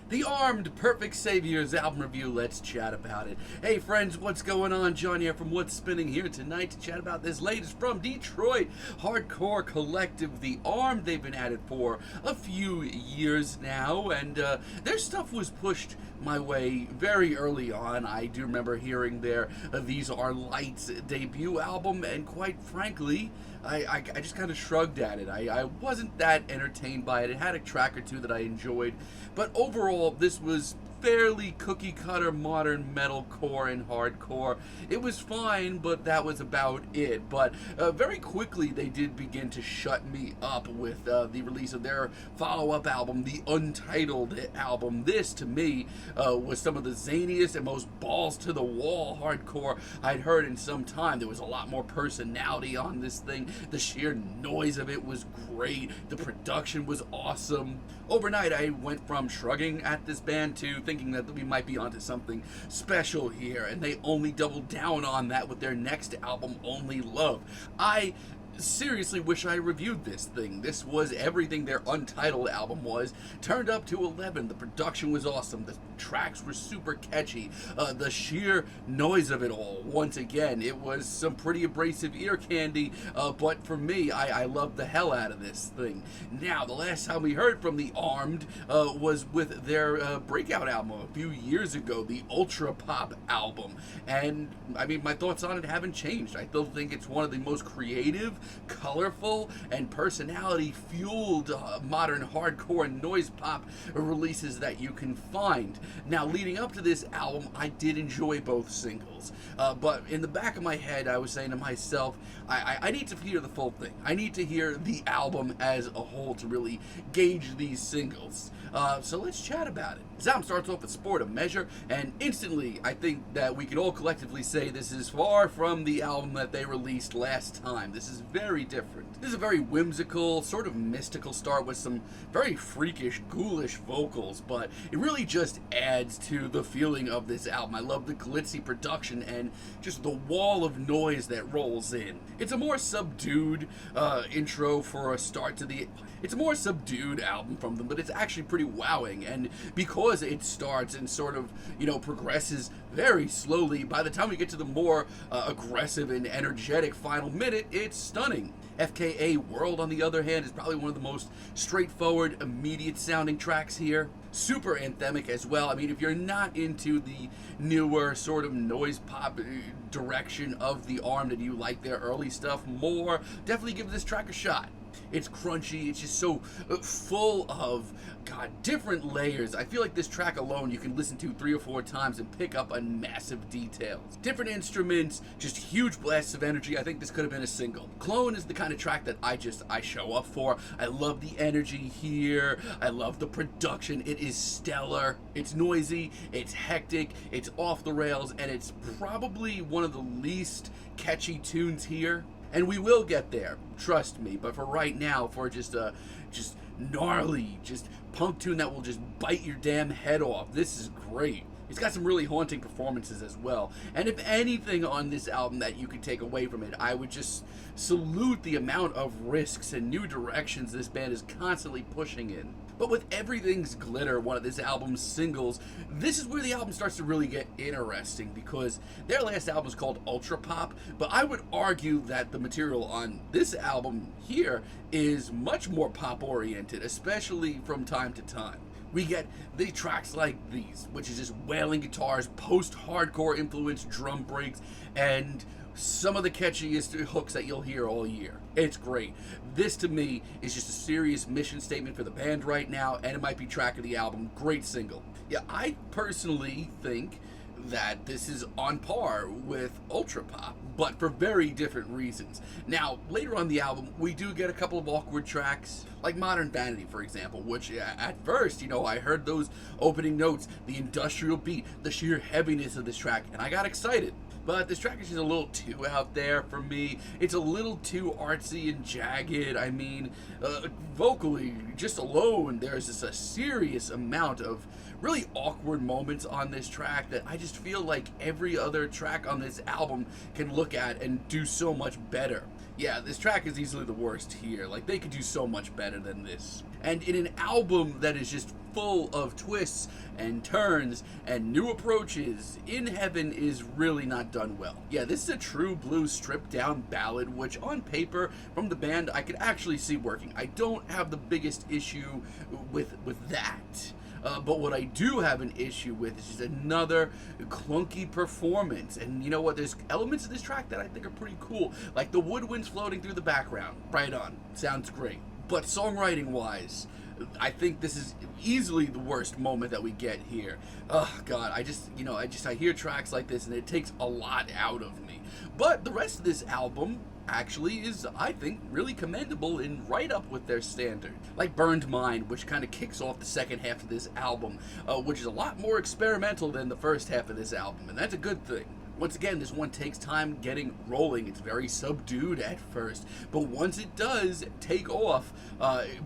The Armed Perfect Saviors album review. Let's chat about it. Hey friends, what's going on? John here from What's Spinning here tonight to chat about this latest from Detroit hardcore collective, The Armed. They've been at it for a few years now, and their stuff was pushed my way very early on. I do remember hearing their These Are Lights debut album, and quite frankly, I just kind of shrugged at it. I wasn't that entertained by it. It had a track or two that I enjoyed, but overall, this was fairly cookie cutter modern metalcore and hardcore. It was fine, but that was about it. But very quickly they did begin to shut me up with the release of their follow-up album, the Untitled album. This, to me, was some of the zaniest and most balls-to-the-wall hardcore I'd heard in some time. There was a lot more personality on this thing. The sheer noise of it was great. The production was awesome. Overnight, I went from shrugging at this band to thinking that we might be onto something special here, and they only doubled down on that with their next album, Only Love. I seriously wish I reviewed this thing. This was everything their Untitled album was, turned up to 11. The production was awesome. The tracks were super catchy. The sheer noise of it all, once again, it was some pretty abrasive ear candy, but for me, I loved the hell out of this thing. Now, the last time we heard from The Armed was with their breakout album a few years ago, the Ultra Pop album, and I mean, my thoughts on it haven't changed. I still think it's one of the most creative, colorful, and personality-fueled modern hardcore and noise pop releases that you can find. Now, leading up to this album, I did enjoy both singles, but in the back of my head, I was saying to myself, I need to hear the full thing. I need to hear the album as a whole to really gauge these singles. So let's chat about it. This album starts off with Sport of Measure, and instantly, I think that we can all collectively say this is far from the album that they released last time. This is very different. This is a very whimsical, sort of mystical start with some very freakish, ghoulish vocals, but it really just adds to the feeling of this album. I love the glitzy production and just the wall of noise that rolls in. It's a more subdued intro for a start to the... It's a more subdued album from them, but it's actually pretty wowing, and because it starts and sort of, progresses very slowly, by the time we get to the more aggressive and energetic final minute, it's stunning. FKA World, on the other hand, is probably one of the most straightforward, immediate-sounding tracks here. Super anthemic as well. I mean, if you're not into the newer sort of noise pop direction of The Armed and you like their early stuff more, definitely give this track a shot. It's crunchy, it's just so full of, different layers. I feel like this track alone you can listen to 3 or 4 times and pick up on massive details. Different instruments, just huge blasts of energy. I think this could have been a single. Clone is the kind of track that I show up for. I love the energy here. I love the production. It is stellar. It's noisy, it's hectic, it's off the rails, and it's probably one of the least catchy tunes here. And we will get there, trust me. But for right now, for just gnarly, just punk tune that will just bite your damn head off, this is great. It's got some really haunting performances as well. And if anything on this album that you could take away from it, I would just salute the amount of risks and new directions this band is constantly pushing in. But with Everything's Glitter, one of this album's singles, this is where the album starts to really get interesting, because their last album is called Ultra Pop, but I would argue that the material on this album here is much more pop-oriented, especially from time to time. We get the tracks like these, which is just wailing guitars, post-hardcore influenced drum breaks, and some of the catchiest hooks that you'll hear all year. It's great. This, to me, is just a serious mission statement for the band right now, and it might be track of the album. Great single. Yeah, I personally think that this is on par with Ultra Pop, but for very different reasons. Now, later on the album, we do get a couple of awkward tracks, like Modern Vanity, for example, which at first, I heard those opening notes, the industrial beat, the sheer heaviness of this track, and I got excited. But this track is just a little too out there for me. It's a little too artsy and jagged. I mean, vocally, just alone, there's just a serious amount of really awkward moments on this track that I just feel like every other track on this album can look at and do so much better. Yeah, this track is easily the worst here. Like, they could do so much better than this. And in an album that is just full of twists and turns and new approaches. In Heaven is really not done well. Yeah, this is a true blue stripped down ballad, which on paper from the band I could actually see working. I don't have the biggest issue with that. But what I do have an issue with is just another clunky performance. And you know what? There's elements of this track that I think are pretty cool, like the woodwinds floating through the background. Right on. Sounds great. But songwriting-wise, I think this is easily the worst moment that we get here. Oh God, I hear tracks like this and it takes a lot out of me. But the rest of this album actually is, I think, really commendable and right up with their standard. Like Burned Mind, which kind of kicks off the second half of this album, which is a lot more experimental than the first half of this album, and that's a good thing. Once again, this one takes time getting rolling. It's very subdued at first, but once it does take off,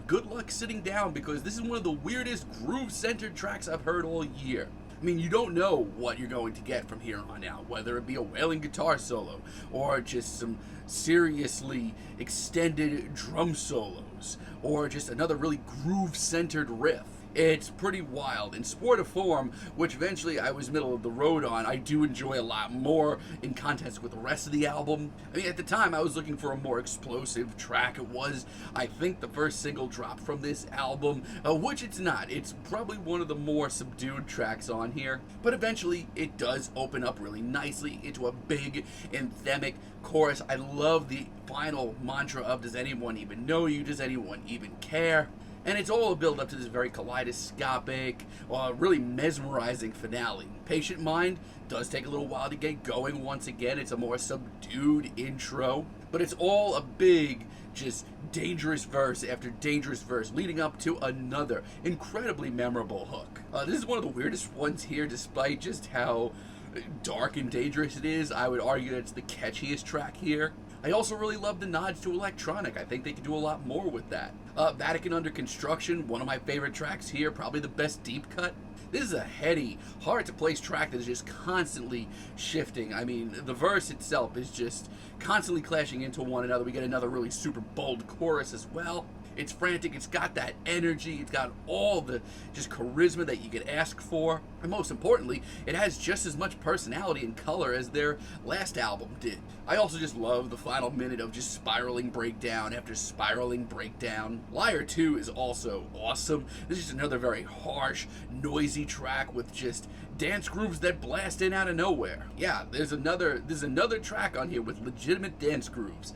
good luck sitting down, because this is one of the weirdest groove-centered tracks I've heard all year. I mean, you don't know what you're going to get from here on out, whether it be a wailing guitar solo or just some seriously extended drum solos or just another really groove-centered riff. It's pretty wild. In Sport of Form, which eventually I was middle of the road on, I do enjoy a lot more in context with the rest of the album. I mean, at the time, I was looking for a more explosive track. It was, I think, the first single drop from this album, which it's not. It's probably one of the more subdued tracks on here. But eventually, it does open up really nicely into a big, anthemic chorus. I love the final mantra of "Does anyone even know you? Does anyone even care?" And it's all a build up to this very kaleidoscopic, really mesmerizing finale. Patient Mind does take a little while to get going once again. It's a more subdued intro, but it's all a big, just dangerous verse after dangerous verse, leading up to another incredibly memorable hook. This is one of the weirdest ones here, despite just how dark and dangerous it is. I would argue that it's the catchiest track here. I also really love the nods to electronic. I think they could do a lot more with that. Vatican Under Construction, one of my favorite tracks here, probably the best deep cut. This is a heady, hard-to-place track that is just constantly shifting. I mean, the verse itself is just constantly clashing into one another. We get another really super bold chorus as well. It's frantic, it's got that energy, it's got all the just charisma that you could ask for. And most importantly, it has just as much personality and color as their last album did. I also just love the final minute of just spiraling breakdown after spiraling breakdown. Liar 2 is also awesome. This is just another very harsh, noisy track with just dance grooves that blast in out of nowhere. Yeah, there's another track on here with legitimate dance grooves.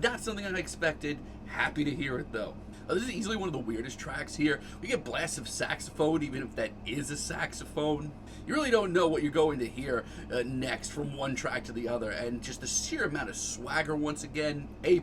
Not something I expected. Happy to hear it though. This is easily one of the weirdest tracks here. We get blasts of saxophone, even if that is a saxophone. You really don't know what you're going to hear next from one track to the other, and just the sheer amount of swagger, once again, A+.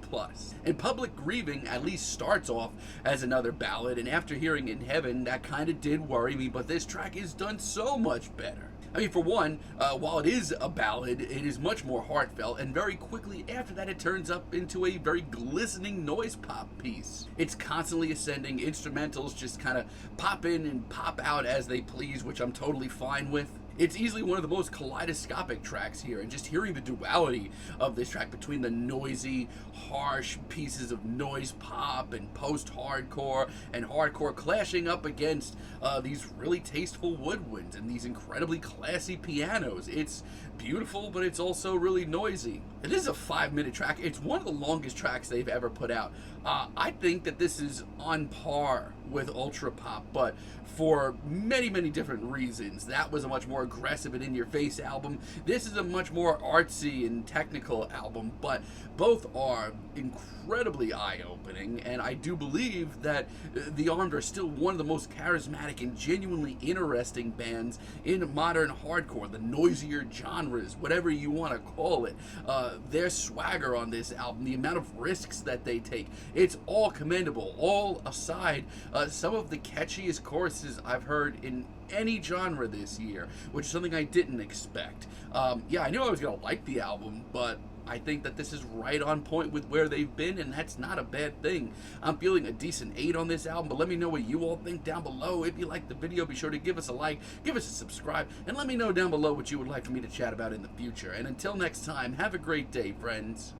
And Public Grieving at least starts off as another ballad, and after hearing In Heaven, that kind of did worry me, but this track is done so much better. I mean, for one, while it is a ballad, it is much more heartfelt, and very quickly after that it turns up into a very glistening noise pop piece. It's constantly ascending, instrumentals just kind of pop in and pop out as they please, which I'm totally fine with. It's easily one of the most kaleidoscopic tracks here, and just hearing the duality of this track between the noisy, harsh pieces of noise pop and post-hardcore and hardcore clashing up against these really tasteful woodwinds and these incredibly classy pianos. It's beautiful, but it's also really noisy. It is a 5-minute track. It's one of the longest tracks they've ever put out. I think that this is on par with Ultra Pop, but for many, many different reasons. That was a much more aggressive and in-your-face album. This is a much more artsy and technical album, but both are incredibly eye-opening, and I do believe that The Armed are still one of the most charismatic and genuinely interesting bands in modern hardcore, the noisier genres, whatever you want to call it. Their swagger on this album, the amount of risks that they take, it's all commendable. All aside, some of the catchiest choruses I've heard in any genre this year, which is something I didn't expect. Yeah, I knew I was going to like the album, but I think that this is right on point with where they've been, and that's not a bad thing. I'm feeling a decent 8 on this album, but let me know what you all think down below. If you liked the video, be sure to give us a like, give us a subscribe, and let me know down below what you would like for me to chat about in the future. And until next time, have a great day, friends.